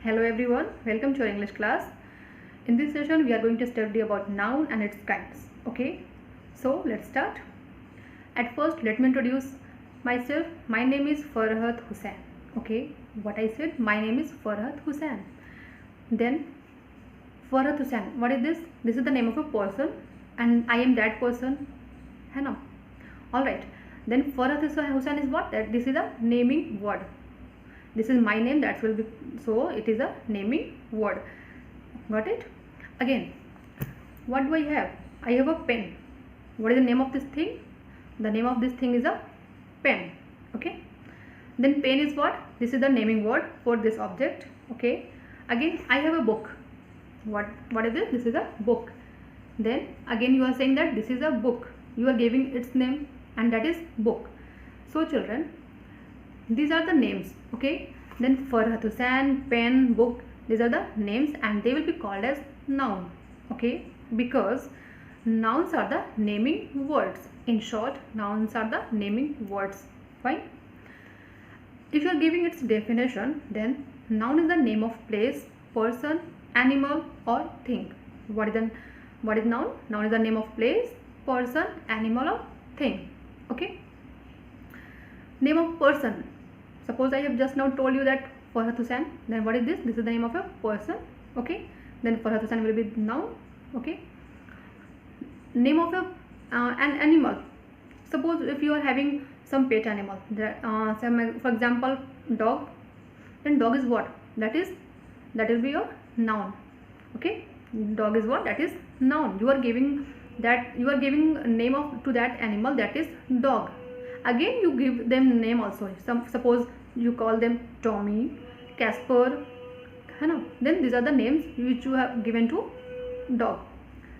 Hello everyone, welcome to our English class. In this session we are going to study about noun and its kinds. Okay, so let's start. At first let me introduce myself. My name is Farhat Hussain. Okay, what I said, my name is Farhat Hussain. Then Farhat Hussain, what is this? This is the name of a person and I am that person. है ना? Alright, then Farhat Hussain is what? That this is a naming word. This is my name, that will be, so it is a naming word. Got it? Again, what do I have? I have a pen. What is the name of this thing? The name of this thing is a pen. Okay, then pen is what? This is the naming word for this object. Okay, again I have a book. What is this? This is a book. Then again you are saying that this is a book. You are giving its name and that is book. So children, these are the names. Okay, then Farhat Hussain, pen, book, these are the names and they will be called as noun. Okay, because nouns are the naming words. In short, nouns are the naming words. Fine. If you are giving its definition, then noun is the name of place, person, animal or thing. What is noun? Noun is the name of place, person, animal or thing. Okay, name of person. Suppose I have just now told you that Farhat Hussain, then what is this? This is the name of a person. Okay, then Farhat Hussain will be noun. Okay, name of an animal. Suppose if you are having some pet animal, for example dog, then dog is what? That will be your noun. Okay, dog is what? That is noun. You are giving name to that animal, that is dog. Again you give them name also. Suppose you call them Tommy, Casper, then these are the names which you have given to dog.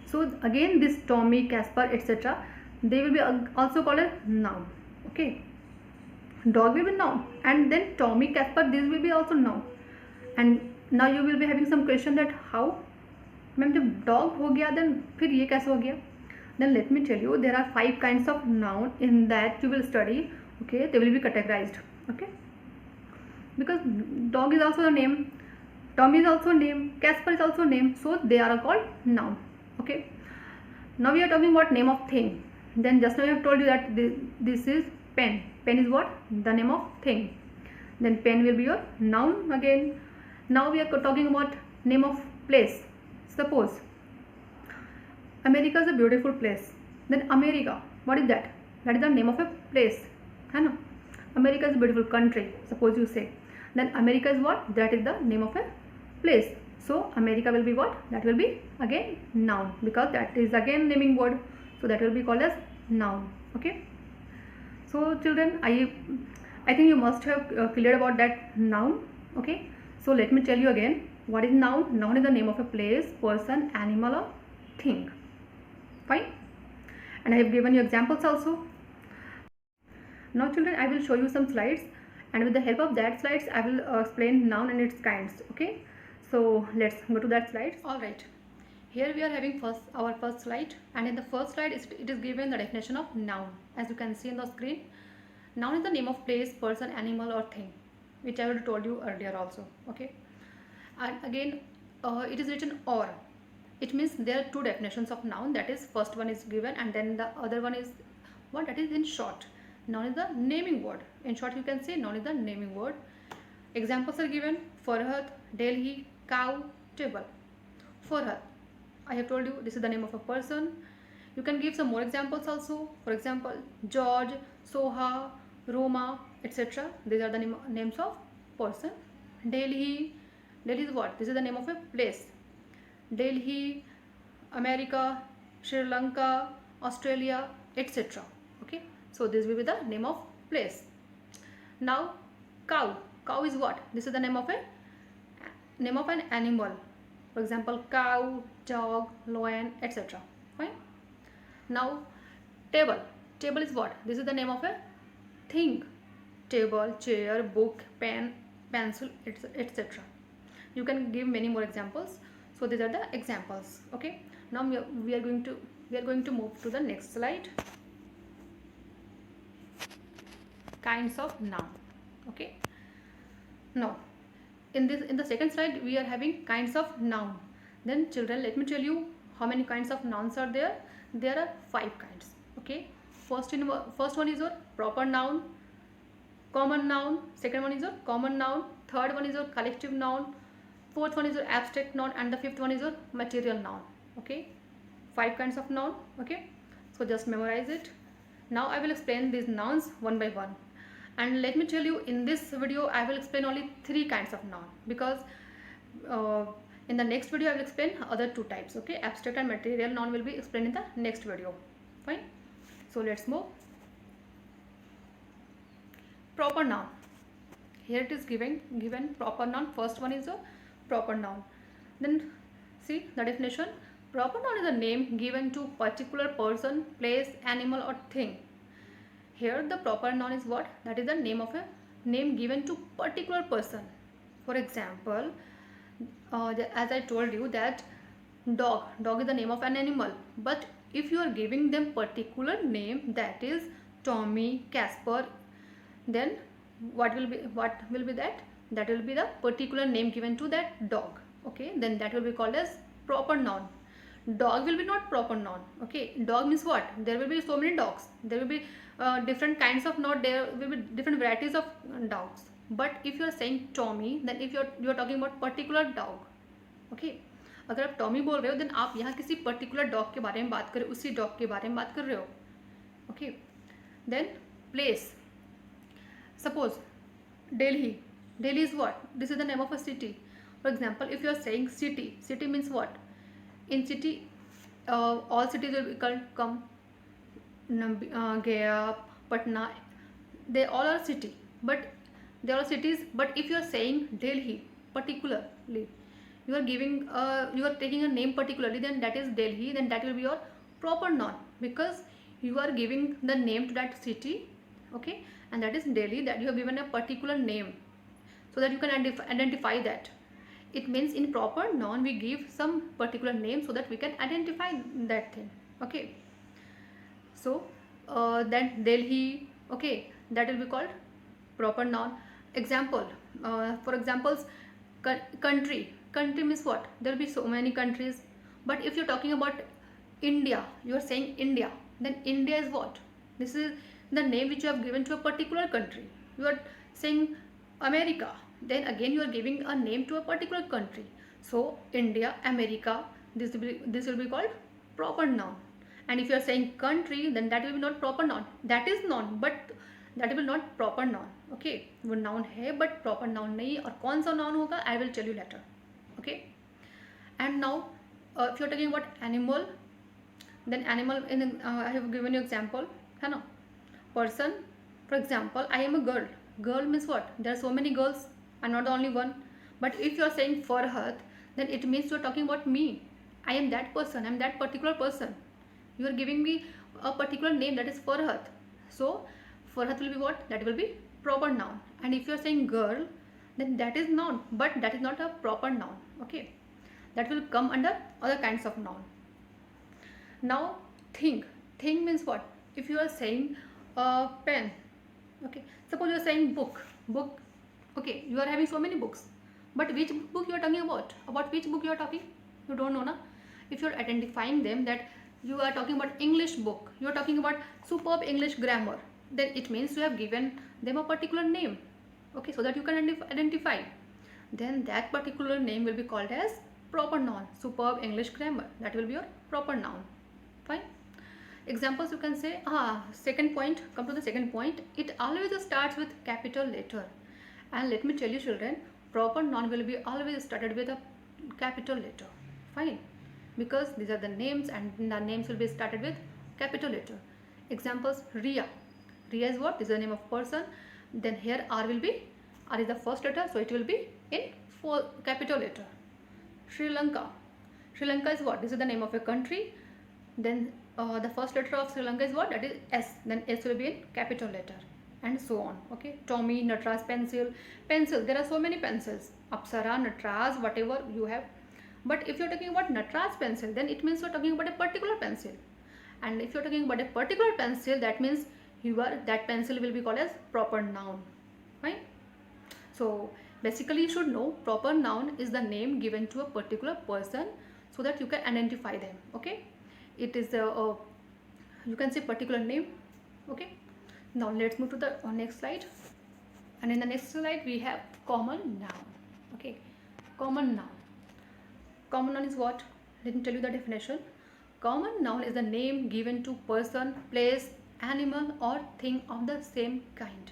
So again this Tommy, Casper, etc., they will be also called a noun. Okay, dog will be noun and then Tommy, Casper, this will be also noun. And now you will be having some question that how, ma'am जब dog हो गया then फिर ये कैसे हो गया? Then let me tell you, there are 5 kinds of noun in that you will study. Okay, they will be categorized. Okay, because dog is also a name, Tommy is also a name, Casper is also a name, so they are called noun. Okay, now we are talking about name of thing. Then just now I have told you that this is pen. Pen is what? The name of thing. Then pen will be your noun again. Now we are talking about name of place. Suppose America is a beautiful place. Then America, what is that? That is the name of a place. America is a beautiful country, suppose you say. Then America is what? That is the name of a place. So America will be what? That will be again noun, because that is again naming word. So that will be called as noun. Okay. So children, I think you must have cleared about that noun. Okay. So let me tell you again. What is noun? Noun is the name of a place, person, animal or thing. Fine. And I have given you examples also. Now children, I will show you some slides and with the help of that slides I will explain noun and its kinds. Okay, so let's go to that slide. Alright, here we are having our first slide, and in the first slide it is given the definition of noun. As you can see on the screen, noun is the name of place, person, animal or thing, which I already told you earlier also. Okay, and again it is written or. It means there are 2 definitions of noun, that is first one is given and then the other one is what? That is in short. Noun is the naming word. In short you can say noun is the naming word. Examples are given: Farhat, Delhi, cow, table. Farhat, I have told you this is the name of a person. You can give some more examples also. For example, George, Soha, Roma, etc. These are the names of person. Delhi is what? This is the name of a place. Delhi, America, Sri Lanka, Australia, etc. Okay, so this will be the name of place. Now cow is what? This is the name of an animal. For example, cow, dog, lion, etc. Fine. Now table is what? This is the name of a thing. Table, chair, book, pen, pencil, etc. You can give many more examples. So these are the examples. Okay, now we are going to move to the next slide. Kinds of noun. Okay, now in the second slide we are having kinds of noun. Then children, let me tell you how many kinds of nouns are there. There are 5 kinds. Okay, first one is your proper noun, common noun, second one is your common noun, third one is your collective noun, fourth one is your abstract noun, and the fifth one is your material noun. Okay, 5 kinds of noun. Okay, so just memorize it. Now I will explain these nouns one by one, and let me tell you, in this video I will explain only 3 kinds of noun, because in the next video I will explain other 2 types. Okay, abstract and material noun will be explained in the next video. Fine, so let's move. Proper noun. Here it is given proper noun. First one is a proper noun. Then see the definition. Proper noun is a name given to particular person, place, animal or thing. Here the proper noun is what? That is the name of a name given to particular person. For example, as I told you that dog is the name of an animal, but if you are giving them particular name, that is Tommy, Casper, then what will be that? That will be the particular name given to that dog. Okay, then that will be called as proper noun. Dog will be not proper noun. Okay, dog means what? There will be so many dogs. There will be different kinds of noun. There will be different varieties of dogs. But if you are saying Tommy, then if you are talking about particular dog. Okay, अगर आप Tommy बोल रहे हो, then आप यहाँ किसी particular dog के बारे में बात कर रहे हो, उसी डॉग के बारे में बात कर रहे हो. Okay, then place. Suppose Delhi. Delhi is what? This is the name of a city. For example, if you are saying city means what? In city, all cities will be called Gaya, Patna. They all are city, but they are cities. But if you are saying Delhi particularly, you are giving you are taking a name particularly, then that is Delhi. Then that will be your proper noun, because you are giving the name to that city. Okay, and that is Delhi, that you have given a particular name so that you can identify that. It means in proper noun we give some particular name so that we can identify that thing. Okay, so then Delhi, okay, that will be called proper noun. Example, for examples, country means what? There will be so many countries, but if you're talking about India, you are saying India, then India is what? This is the name which you have given to a particular country. You are saying America, then again you are giving a name to a particular country. So India, America, this will be called proper noun. And if you are saying country, then that will be not proper noun. That is noun, but that will not proper noun. Okay, वो noun है but proper noun नहीं. और कौन सा noun होगा, I will tell you later. Okay, and now if you are talking about animal, then animal in I have given you example, है ना. Person, for example, I am a girl. Girl means what? There are so many girls and not only one. But if you are saying Farhat, then it means you are talking about me. I am that person. I am that particular person. You are giving me a particular name, that is Farhat. So Farhat will be what? That will be proper noun. And if you are saying girl, then that is noun, but that is not a proper noun. Okay, that will come under other kinds of noun. Now thing means what? If you are saying pen, okay, suppose you are saying book, okay, you are having so many books, but which book you are talking about which book you are talking, you don't know na. If you are identifying them that you are talking about English book, you are talking about superb English grammar, then it means you have given them a particular name. Okay, so that you can identify, then that particular name will be called as proper noun. Superb English grammar, that will be your proper noun. Fine. Examples you can say, second point, come to the second point. It always starts with capital letter. And let me tell you children, proper noun will be always started with a capital letter. Fine. Because these are the names and the names will be started with capital letter. Examples, Riya. Riya is what? This is the name of person. Then here R is the first letter, so it will be in capital letter. Sri Lanka. Sri Lanka is what? This is the name of a country. Then the first letter of Sri Lanka is what? That is S. Then S will be in capital letter, and so on. Okay, Tommy, Natras pencil. There are so many pencils. Apsara, Natras, whatever you have. But if you are talking about Natras pencil, then it means you are talking about a particular pencil. And if you are talking about a particular pencil, that means that pencil will be called as proper noun. Fine. So Basically you should know proper noun is the name given to a particular person so that you can identify them. Okay, it is you can say particular name. Okay, now let's move to the next slide. And in the next slide we have common noun. Okay, common noun. Common noun is what? Let me tell you the definition. Common noun is the name given to person, place, animal or thing of the same kind.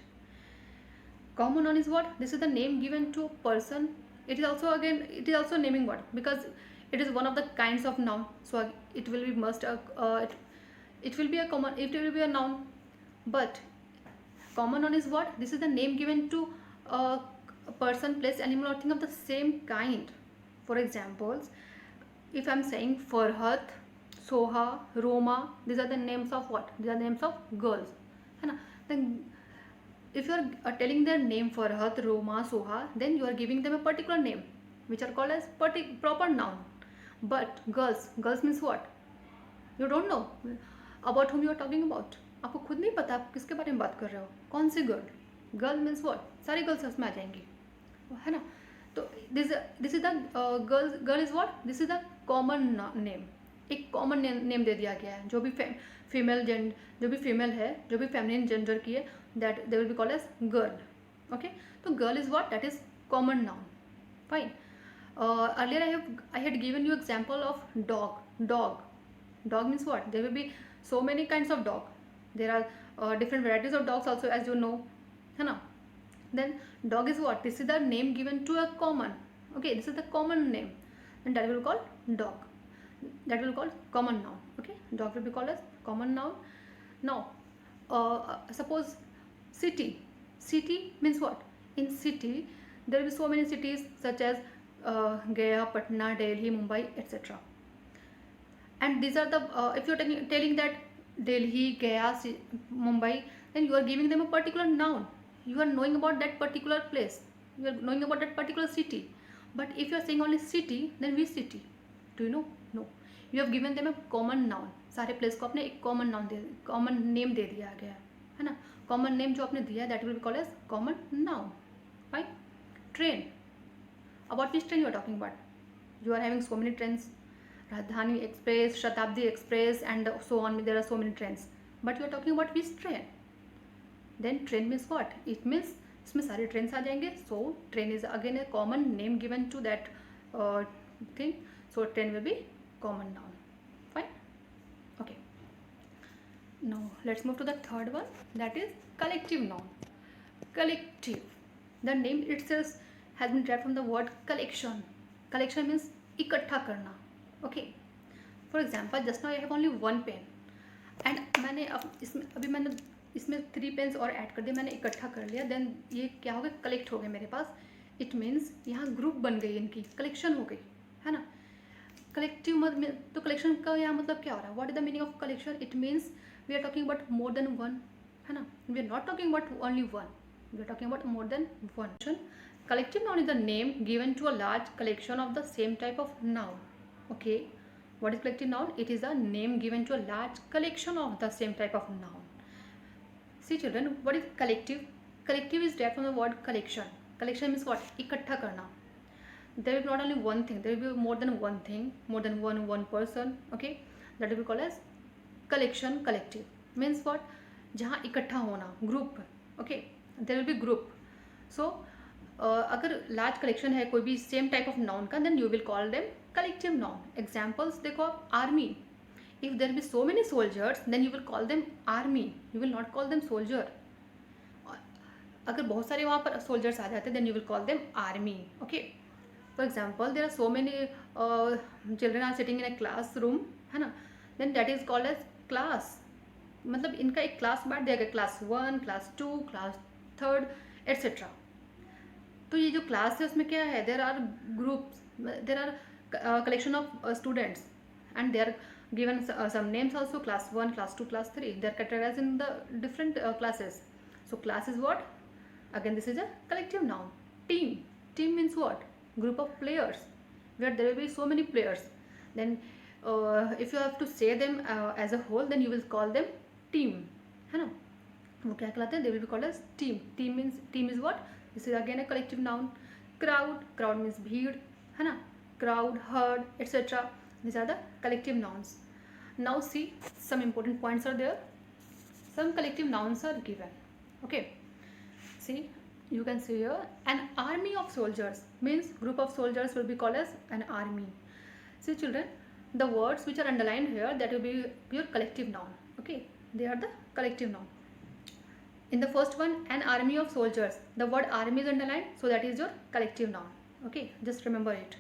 Common noun is what? This is the name given to a person. It is also, again, it is also naming word because it is one of the kinds of noun. So it will be it will be a common, it will be a noun. But common noun is what? This is the name given to a person, place, animal or thing of the same kind. For examples, if I am saying Farhat, Soha, Roma, these are the names of what? These are the names of girls. Then if you are telling their name Farhat, Roma, Soha, then you are giving them a particular name which are called as proper noun. But girls means what? You don't know about whom you are talking about. आपको खुद नहीं पता आप किसके बारे में बात कर रहे हो, कौन सी गर्ल. Girl means what? सारी गर्ल्स उसमें आ जाएंगी, है ना. तो this is the girl is what? This is the common name. एक कॉमन नेम दे दिया गया है. जो भी फीमेल है, जो भी फेमिनिन जेंडर की है, that they will be called as girl. Okay, तो girl is what? That is common noun. Fine. Earlier I had given you example of dog means what? There will be so many kinds of dog. There are different varieties of dogs also, as you know, है ना. Then dog is what? This is the name given to a common. Okay, this is the common name, and that will be called dog. That will be called common noun. Okay, dog will be called as common noun. Now suppose city means what? In city there will be so many cities such as Gaya, Patna, Delhi, Mumbai, etc. And these are the if you are telling that Delhi, Gaya, Mumbai, then you are giving them a particular noun. You are knowing about that particular place, you are knowing about that particular city. But if you are saying only city, then which city? Do you know? No, you have given them a common noun. सारे place को आपने एक common name दे दिया गया है ना. Common name जो आपने दिया, that will be called as common noun. Fine. Train. About which train you are talking about? You are having so many trains, Rajdhani Express, Shatabdi Express, and so on. There are so many trains. But you are talking about which train? Then train means what? It means इसमें सारे trains आ जाएंगे. So train is again a common name given to that thing. So train will be common noun. Fine. Okay. Now let's move to the third one. That is collective noun. Collective. The name itself has been derived from the word collection. Collection means इकट्ठा करना. Okay. For example, just now I have only one pen, and मैंने मैंने इसमें 3 pens और add कर दिए, मैंने इकट्ठा कर लिया. देन ये क्या हो गया? कलेक्ट हो गए मेरे पास. इट मीन्स यहाँ ग्रुप बन गई, इनकी कलेक्शन हो गई, है ना. कलेक्टिव तो कलेक्शन का यहाँ मतलब क्या हो रहा है? What is the meaning of collection? It means we are talking about more than one, है ना. We are not talking about only one, we are talking about more than one. Collective noun is the name given to a large collection of the same type of noun. Okay, what is collective noun? It is a name given to a large collection of the same type of noun. See children, what is collective? Collective is derived from the word collection. Collection means what? इकट्ठा करना. There will be not only one thing, there will be more than one thing, more than one person. Okay, that will be called as collection. Collective means what? जहाँ इकट्ठा होना, group. Okay, there will be group. So अगर large collection है कोई भी same type of noun का, then you will call them collective noun. Examples देखो आप. Army. If there be so many soldiers, then you will call them army, you will not call them soldier. अगर बहुत सारे वहाँ पर soldiers आ जाते हैं, then you will call them army. Okay. For example, there are so many children are sitting in A class room, है ना. Then that is called as class. मतलब इनका एक क्लास बांट दिया गया, क्लास 1, क्लास 2, क्लास 3 एट्सेट्रा. तो ये जो क्लास है उसमें क्या है? There are groups, there are collection of students, and they are given some names also. Class 1, class 2, class 3, they are categorized in the different classes. So class is what? Again this is a collective noun. Team means what? Group of players, where there will be so many players. Then if you have to say them as a whole, then you will call them team, है ना. वो क्या कहलाते हैं? They will be called as team. Team is what? This is again a collective noun. crowd, crowd means bheed, है ना, crowd, herd, etc. These are the collective nouns. Now see, some important points are there. Some collective nouns are given. Okay, see, you can see here, an army of soldiers means group of soldiers will be called as an army. See children, the words which are underlined here, that will be your collective noun. Okay, they are the collective noun. In the first one, an army of soldiers, the word army is underlined, so that is your collective noun. Okay, just remember it.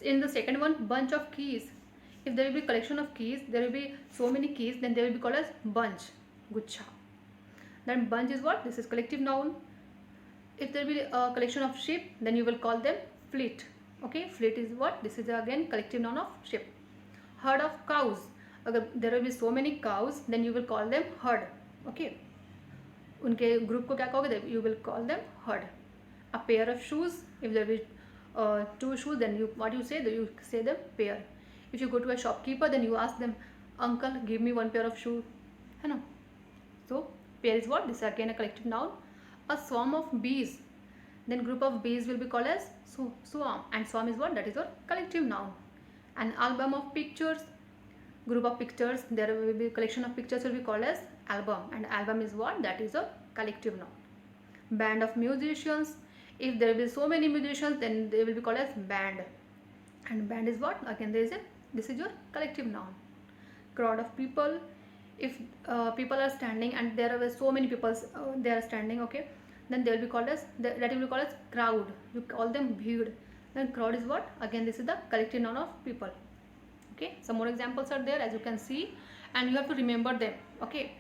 In the second one, bunch of keys, if there will be collection of keys, there will be so many keys, then they will be called as bunch, guchha. Then bunch is what? This is collective noun. If there will be a collection of sheep, then you will call them fleet. Okay, fleet is what? This is again collective noun of sheep. Herd of cows, अगर there will be so many cows, then you will call them herd. Okay, उनके group को क्या कहोगे? You will call them herd. A pair of shoes, if there will be 2 shoes, then you say? You say them pair. If you go to a shopkeeper, then you ask them, uncle, give me 1 pair of shoes, है ना? So pair is what? This is again a collective noun. A swarm of bees, then group of bees will be called as swarm, and swarm is what? That is your collective noun. An album of pictures, group of pictures, there will be collection of pictures will be called as album, and album is what? That is a collective noun. Band of musicians, if there will be so many musicians, then they will be called as band, and band is what? Again this is your collective noun. Crowd of people, if people are standing and there are so many people they are standing, okay, then they will be called as that will be called as crowd. You call them bheed. Then crowd is what? Again this is the collective noun of people. Okay, some more examples are there, as you can see, and you have to remember them. Okay,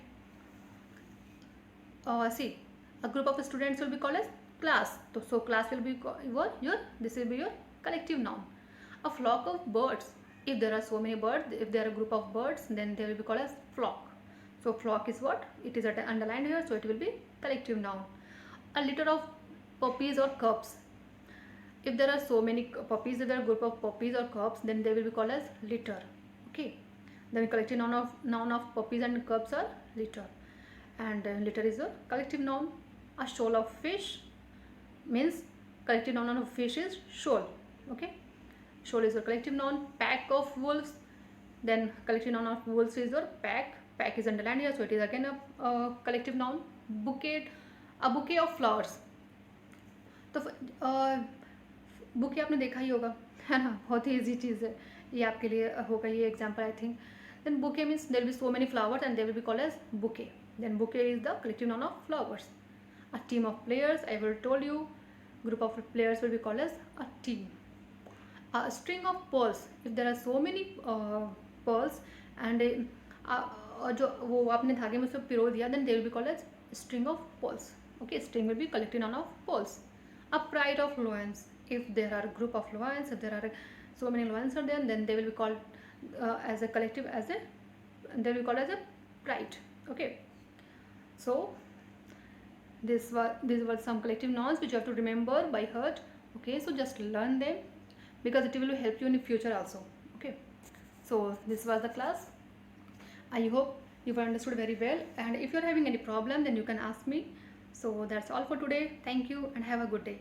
see, a group of students will be called as class. So class will be this will be your collective noun. A flock of birds, if there are so many birds, if there are a group of birds, then they will be called as flock. So flock is what? It is underlined here, so it will be collective noun. A litter of puppies or cubs, if there are so many puppies, if there are a group of puppies or cubs, then they will be called as litter. Okay, then collective noun of puppies and cubs are litter, and litter is a collective noun. A shoal of fish means collective noun of fish is shoal. Okay, shoal is a collective noun. Pack of wolves, then collective noun of wolves is your pack. Pack is underlined here, so it is again a collective noun. Bouquet, a bouquet of flowers. तो bouquet आपने देखा ही होगा, है ना, बहुत ही easy चीज़ है ये, आपके लिए होगा ये example I think. Then bouquet means there will be so many flowers and they will be called as bouquet. Then bouquet is the collective noun of flowers. A team of players, I will told you, group of players will be called as a team. A string of pearls, if there are so many pearls and जो वो आपने धागे में उसको पिरो दिया, then they will be called as string of pearls. Okay, string will be collective noun of pearls. A pride of lions, if there are a group of lions, if there are so many lions are there, then they will be called as a collective, they will be called as a pride. Okay, so these were some collective nouns which you have to remember by heart. Okay, so just learn them because it will help you in the future also. Okay, so this was the class. I hope you have understood very well, and if you are having any problem, then you can ask me. So that's all for today. Thank you and have a good day.